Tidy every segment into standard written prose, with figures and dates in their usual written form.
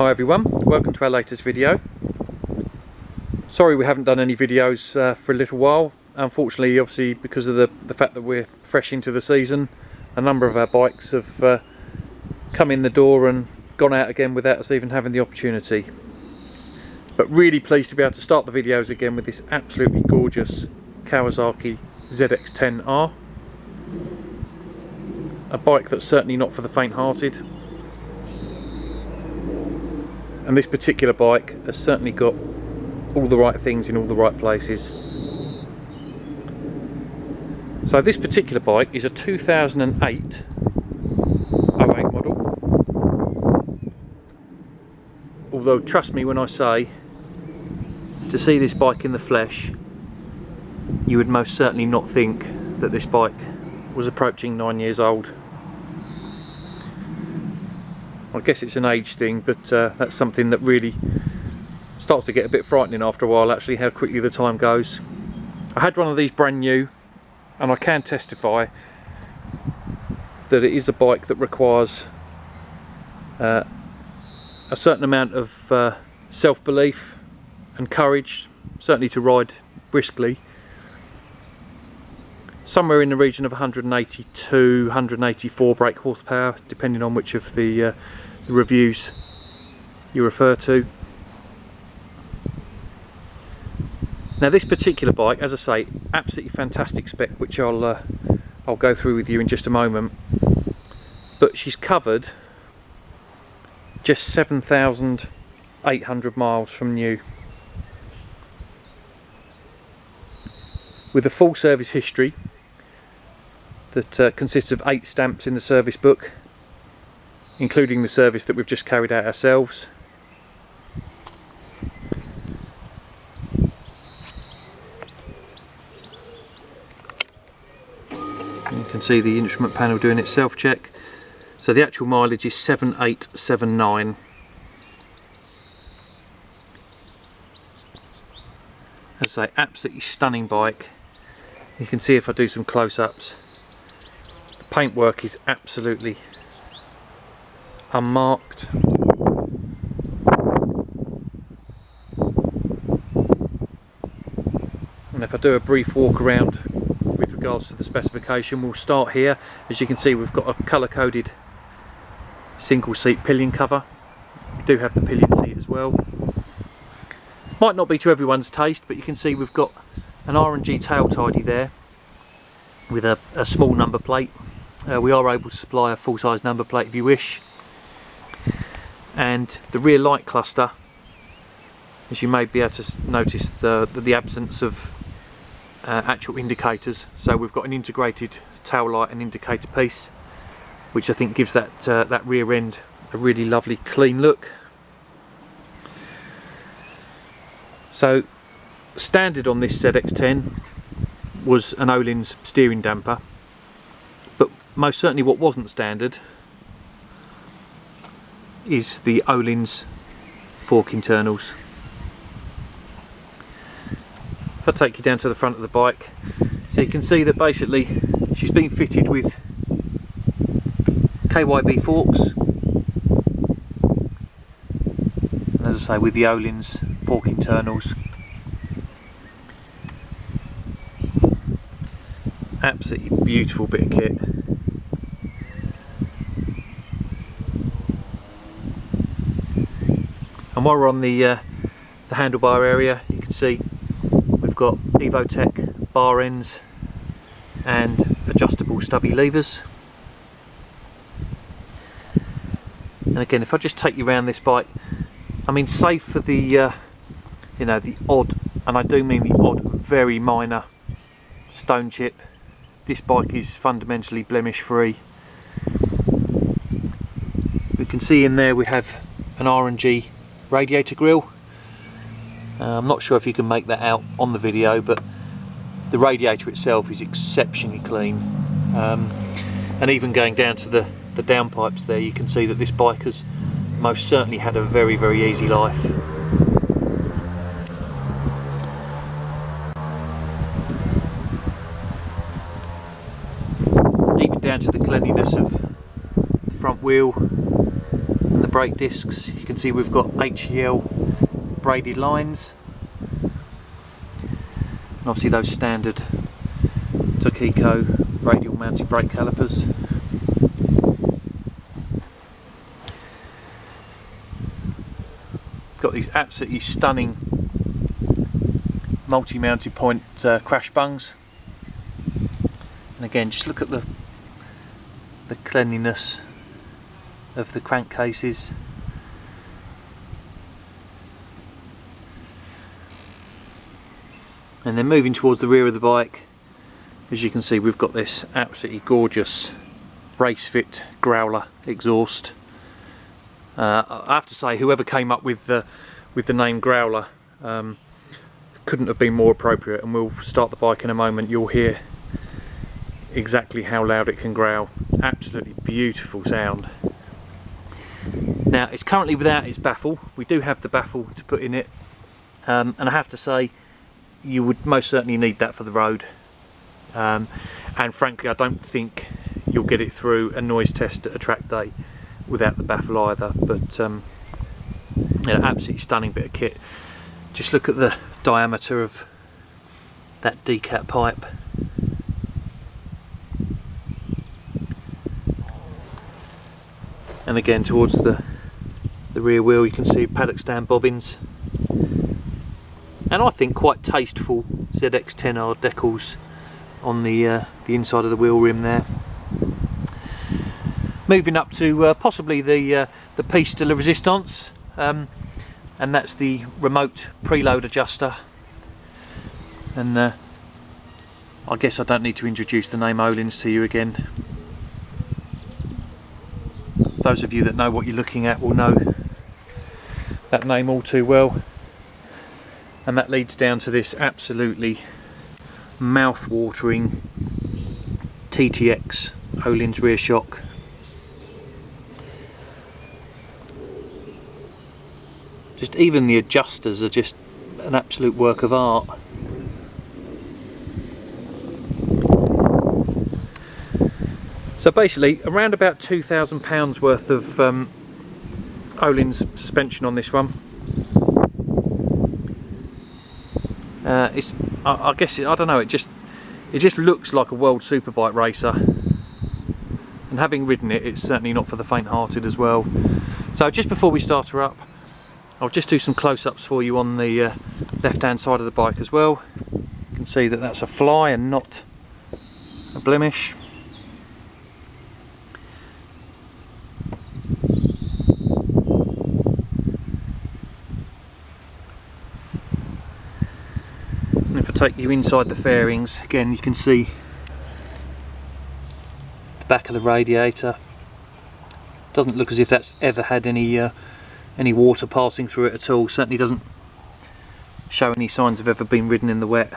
Hi everyone, welcome to our latest video. Sorry we haven't done any videos for a little while. Unfortunately, obviously because of the fact that we're fresh into the season, a number of our bikes have come in the door and gone out again without us even having the opportunity. But really pleased to be able to start the videos again with this absolutely gorgeous Kawasaki ZX-10R. A bike that's certainly not for the faint-hearted. And this particular bike has certainly got all the right things in all the right places. So this particular bike is a 2008 08 model. Although trust me when I say, to see this bike in the flesh, you would most certainly not think that this bike was approaching 9 years old. I guess it's an age thing, but that's something that really starts to get a bit frightening after a while, actually, how quickly the time goes. I had one of these brand new, and I can testify that it is a bike that requires a certain amount of self-belief and courage, certainly to ride briskly. Somewhere in the region of 182, 184 brake horsepower, depending on which of the reviews you refer to. Now this particular bike, as I say, absolutely fantastic spec, which I'll go through with you in just a moment. But she's covered just 7,800 miles from new, with a full service history that consists of 8 stamps in the service book, including the service that we've just carried out ourselves. You can see the instrument panel doing its self-check. So the actual mileage is 7879. As I say, absolutely stunning bike. You can see if I do some close-ups, the paintwork is absolutely unmarked. And if I do a brief walk around with regards to the specification, we'll start here. As you can see, we've got a colour-coded single seat pillion cover. We do have the pillion seat as well. Might not be to everyone's taste, but you can see we've got an R&G tail tidy there with a small number plate. We are able to supply a full-size number plate if you wish. And the rear light cluster, as you may be able to notice, the absence of actual indicators. So we've got an integrated tail light and indicator piece, which I think gives that rear end a really lovely clean look. So standard on this ZX-10 was an Öhlins steering damper, but most certainly what wasn't standard is the Öhlins fork internals. If I take you down to the front of the bike, so you can see that basically she's been fitted with KYB forks, and as I say, with the Öhlins fork internals. Absolutely beautiful bit of kit. And while we're on the handlebar area, you can see we've got Evotech bar ends and adjustable stubby levers. And again, if I just take you around this bike, I mean, save for the you know, the odd, and I do mean the odd, very minor stone chip, this bike is fundamentally blemish free. We can see in there we have an R&G radiator grille. I'm not sure if you can make that out on the video, but the radiator itself is exceptionally clean. And even going down to the downpipes there, you can see that this bike has most certainly had a very, very easy life. Even down to the cleanliness of the front wheel and the brake discs. You can see we've got HEL braided lines, and obviously those standard Tokiko radial mounted brake calipers. Got these absolutely stunning multi-mounted point crash bungs, and again just look at the cleanliness of the crankcases. And then moving towards the rear of the bike, as you can see, we've got this absolutely gorgeous race fit growler exhaust. I have to say, whoever came up with the name growler couldn't have been more appropriate, and we'll start the bike in a moment. You'll hear exactly how loud it can growl. Absolutely beautiful sound. Now, it's currently without its baffle. We do have the baffle to put in it, and I have to say, you would most certainly need that for the road, and frankly I don't think you'll get it through a noise test at a track day without the baffle either. But you know, absolutely stunning bit of kit. Just look at the diameter of that decat pipe. And again, towards the rear wheel, you can see paddock stand bobbins, and I think quite tasteful ZX10R decals on the inside of the wheel rim there. Moving up to possibly the piece de la resistance, and that's the remote preload adjuster. And I guess I don't need to introduce the name Öhlins to you again. Those of you that know what you're looking at will know that name all too well. And that leads down to this absolutely mouth-watering TTX Öhlins rear shock. Just even the adjusters are just an absolute work of art. So basically, around about £2,000 worth of Öhlins suspension on this one. I guess I don't know. It just looks like a world superbike racer, and having ridden it, it's certainly not for the faint-hearted as well. So just before we start her up, I'll just do some close-ups for you on the left-hand side of the bike as well. You can see that that's a fly and not a blemish. Take you inside the fairings, again you can see the back of the radiator. Doesn't look as if that's ever had any water passing through it at all. Certainly doesn't show any signs of ever being ridden in the wet,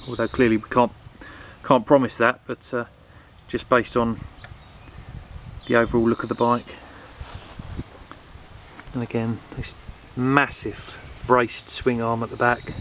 although clearly we can't promise that, but just based on the overall look of the bike. And again, this massive braced swing arm at the back.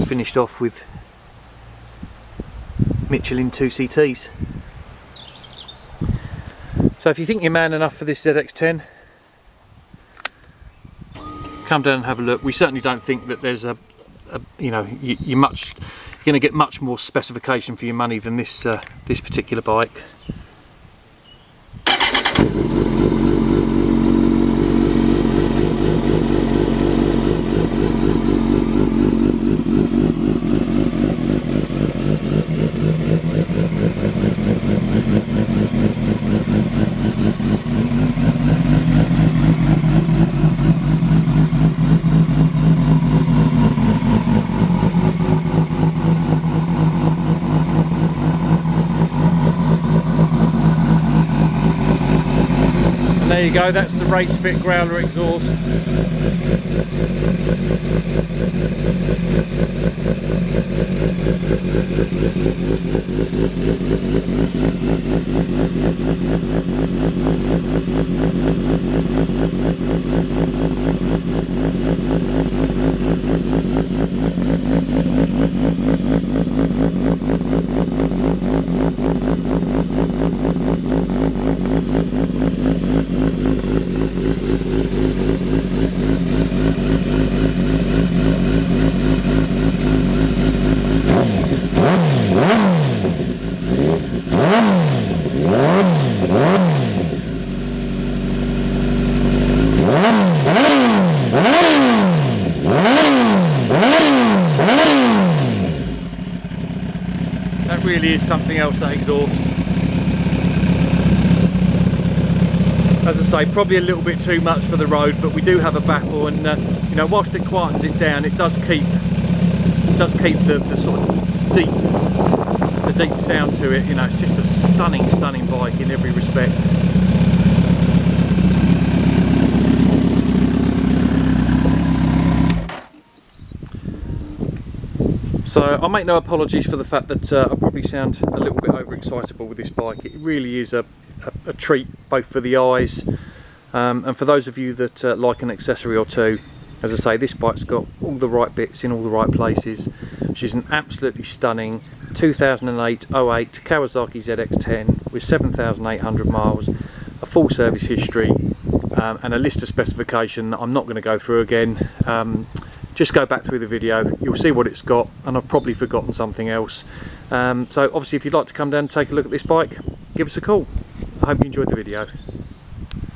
Finished off with Michelin 2CTs. So if you think you're man enough for this ZX10, come down and have a look. We certainly don't think that there's you're going to get much more specification for your money than this this particular bike. there you go, that's the race fit Growler exhaust. That really is something else, that exhaust. As I say, probably a little bit too much for the road, but we do have a baffle, and you know, whilst it quietens it down, it does keep the sort of deep sound to it. You know, it's just a stunning bike in every respect. So I make no apologies for the fact that I probably sound a little bit overexcitable with this bike. It really is a treat, both for the eyes and for those of you that like an accessory or two. As I say, this bike's got all the right bits in all the right places. She's an absolutely stunning 2008-08 Kawasaki ZX-10 with 7,800 miles, a full service history, and a list of specification that I'm not going to go through again. Just go back through the video, you'll see what it's got, and I've probably forgotten something else. So obviously, if you'd like to come down and take a look at this bike, give us a call. I hope you enjoyed the video.